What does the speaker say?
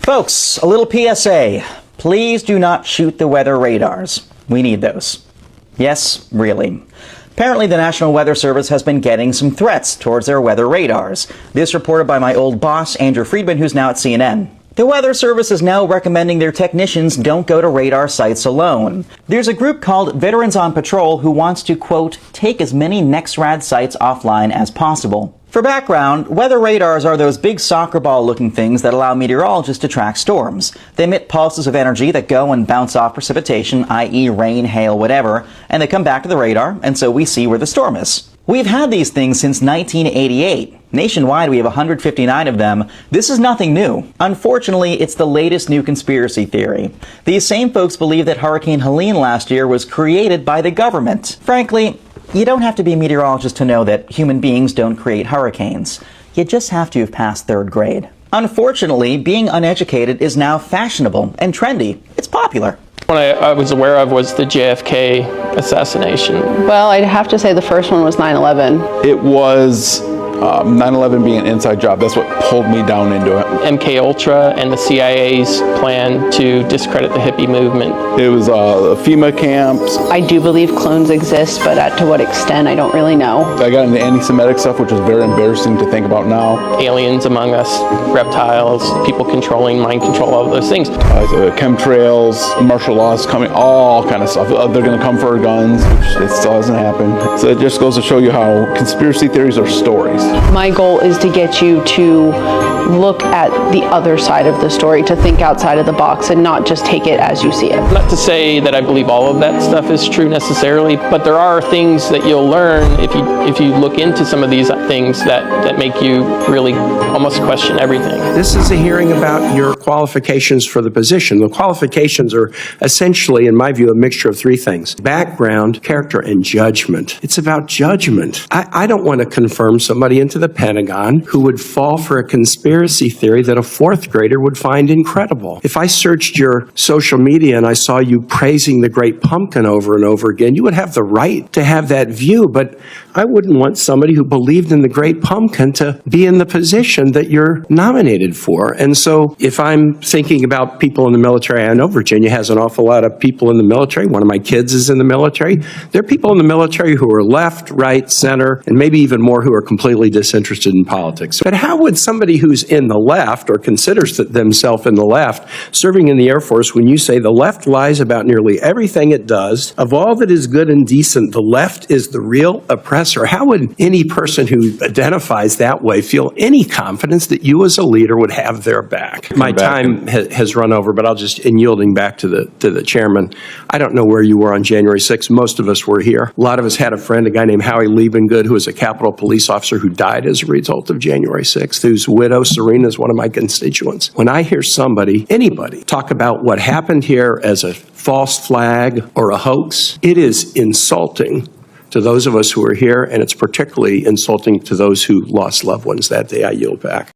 Folks, a little PSA. Please do not shoot the weather radars. We need those. Yes, really. Apparently the National Weather Service has been getting some threats towards their weather radars. This reported by my old boss, Andrew Friedman, who's now at CNN. The Weather Service is now recommending their technicians don't go to radar sites alone. There's a group called Veterans on Patrol who wants to, quote, take as many NEXRAD sites offline as possible. For background, weather radars are those big soccer ball-looking things that allow meteorologists to track storms. They emit pulses of energy that go and bounce off precipitation, i.e. rain, hail, whatever, and they come back to the radar, and so we see where the storm is. We've had these things since 1988. Nationwide, we have 159 of them. This is nothing new. Unfortunately, it's the latest new conspiracy theory. These same folks believe that Hurricane Helene last year was created by the government. Frankly, you don't have to be a meteorologist to know that human beings don't create hurricanes. You just have to have passed third grade. Unfortunately, being uneducated is now fashionable and trendy. It's popular. What I was aware of was the JFK assassination. Well, I'd have to say the first one was 9/11. It was 9/11 being an inside job. That's what pulled me down into it. MK Ultra and the CIA's plan to discredit the hippie movement. It was FEMA camps. I do believe clones exist, but to what extent, I don't really know. I got into anti-Semitic stuff, which is very embarrassing to think about now. Aliens among us, reptiles, people controlling, mind control, all of those things. Chemtrails, martial laws coming, all kind of stuff. They're going to come for our guns, which it still hasn't happened. So it just goes to show you how conspiracy theories are stories. My goal is to get you to look at the other side of the story, to think outside of the box and not just take it as you see it. Not to say that I believe all of that stuff is true necessarily, but there are things that you'll learn if you look into some of these things that make you really almost question everything. This is a hearing about your qualifications for the position. The qualifications are essentially, in my view, a mixture of three things: background, character, and judgment. It's about judgment. I don't want to confirm somebody into the Pentagon who would fall for a conspiracy theory that a fourth grader would find incredible. If I searched your social media and I saw you praising the Great Pumpkin over and over again, you would have the right to have that view, but I wouldn't want somebody who believed in the Great Pumpkin to be in the position that you're nominated for. And so if I'm thinking about people in the military, I know Virginia has an awful lot of people in the military. One of my kids is in the military. There are people in the military who are left, right, center, and maybe even more who are completely disinterested in politics. But how would somebody who's in the left or considers themselves in the left serving in the Air Force, when you say the left lies about nearly everything it does, of all that is good and decent, the left is the real oppressor? How would any person who identifies that way feel any confidence that you as a leader would have their back? My time has run over, but I'll just, in yielding back to the chairman, I don't know where you were on January 6th. Most of us were here. A lot of us had a friend, a guy named Howie Liebengood, who was a Capitol police officer who died as a result of January 6th, whose widow, Serena, is one of my constituents. When I hear somebody, anybody, talk about what happened here as a false flag or a hoax, it is insulting to those of us who are here, and it's particularly insulting to those who lost loved ones that day. I yield back.